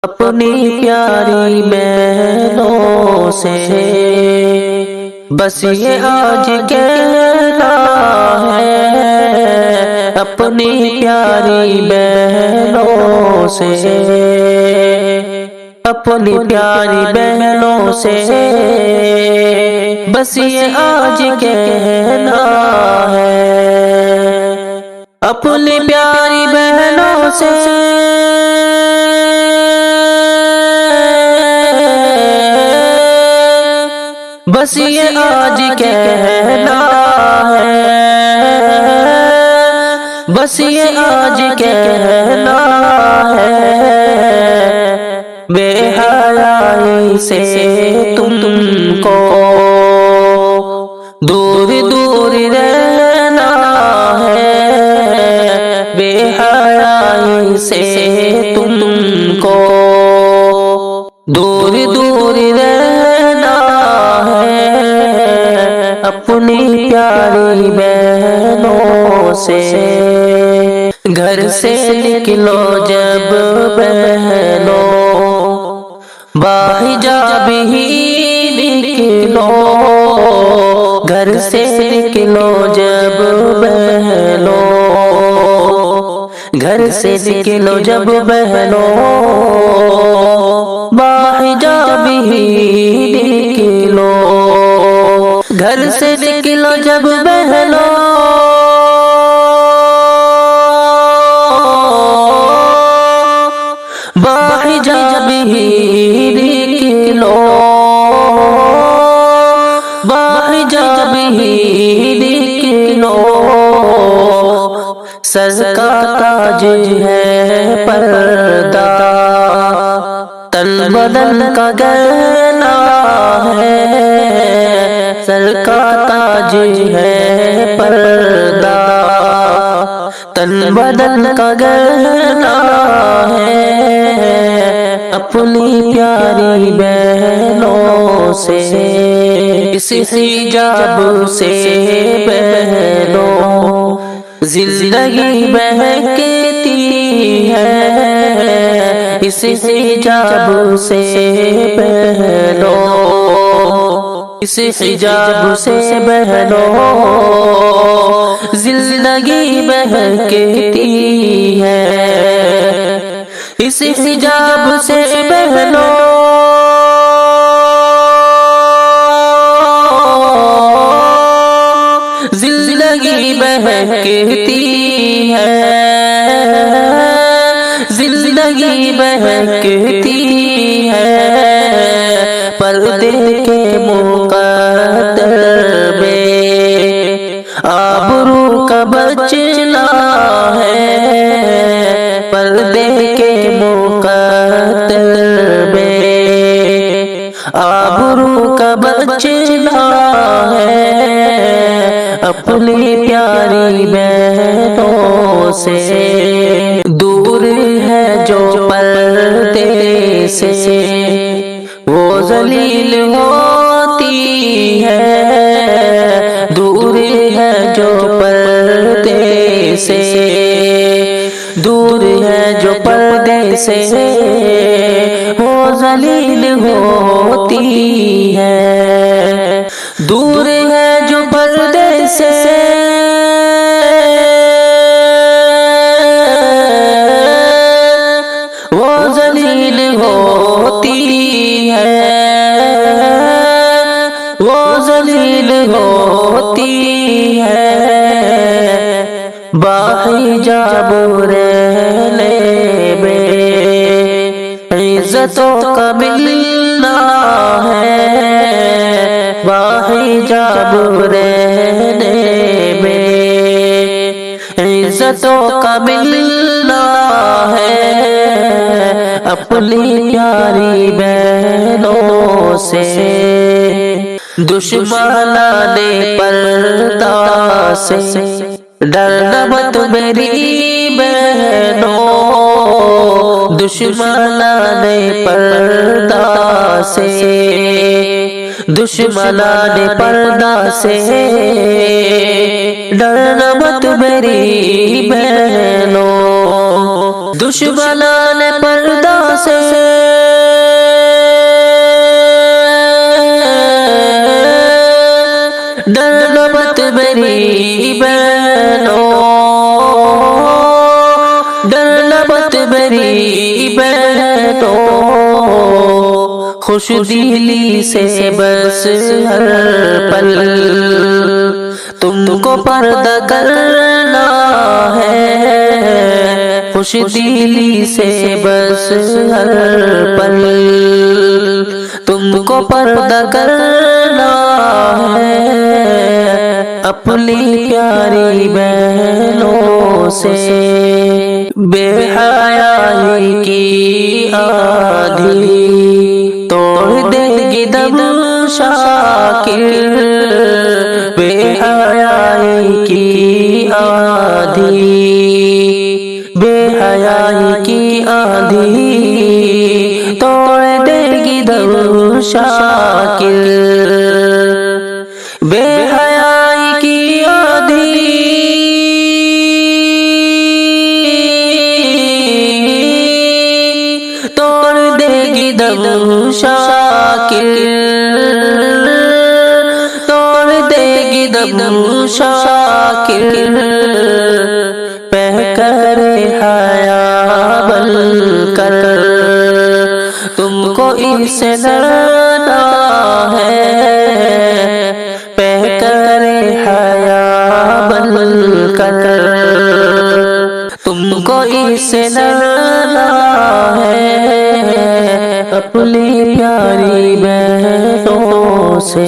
اپنی پیاری بہنوں سے بس یہ آج کہنا ہے، اپنی پیاری بہنوں سے، اپنی پیاری بہنوں سے بس یہ آج کہنا ہے، اپنی پیاری بہنوں سے بس یہ آج کہنا ہے، بس یہ آج کہنا ہے، بے حیائی سے تم کو دور دور رہنا ہے، بے حیائی سے تم کو دور دور رہنا ہے، اپنی پیاری بہنوں سے گھر سے نکلو جب بہنوں باحجاب ہی نکلو، گھر سے نکلو جب بہنوں، گھر سے نکلو جب بہنوں باحجاب ہی نکلو، گھر سے نکلو جب بہنوں باحجاب ہی نکلو، باحجاب ہی نکلو، سر کا تاج ہے پردہ، تن بدن کا گہنا ہے، سر کا تاج ہے پردہ، تن بدن کا گہنا ہے، اپنی پیاری بہنوں سے اس حجاب سے بہنوں زندگی مہکتی ہے، اس حجاب سے بہنوں، اس حجاب سے بہنوں زندگی مہکتی ہے، اس حجاب سے بہنوں زندگی مہکتی ہے، زندگی مہکتی ہے، پردے کے مقدر میں آبرو کا بچنا ہے، پردے کے مقدر میں آبرو کا بچنا ہے، اپنی پیاری بہنوں سے دور ہے جو پردے سے وہ ذلیل ہوتی ہے، دور ہے جو پردے سے، دور ہے جو پردے سے وہ ذلیل ہوتی ہے، دور ہے جو پردے سے وہ ذلیل ہوتی ہے، وہ ذلیل ہوتی ہے، باحجاب رہنے میں عزتوں کا ملنا ہے، باحجاب رہنے میں عزتوں کا ملنا ہے، اپنی پیاری بہنوں سے دشمنان پردہ سے ڈرنا مت میری بہنوں، دشمنان پردہ سے، دشمنان پردہ سے ڈرنا مت میری بہنوں، دشمنان پردہ سے تو خوش دلی سے بس ہر پل تم کو پردہ کرنا ہے، خوش دلی سے بس ہر پل تم کو پردہ کرنا ہے، اپنی پیاری بہنوں سے بے حیائی کی آدھی توڑ دے گی دم شاکر، بے حیائی کی آدھی بے حیائی کی آدھی توڑ دے گی دم شاکر، بے حیائی کی آدھی توڑ دے گی دم شاکر، توڑ دے گی دم شاکر، پیکر حیا بن کر تم کو اس سے ڈرنا ہے، پیکر حیا بن کر تم کو اس سے ڈرنا ہے، اپنی پیاری بہنوں سے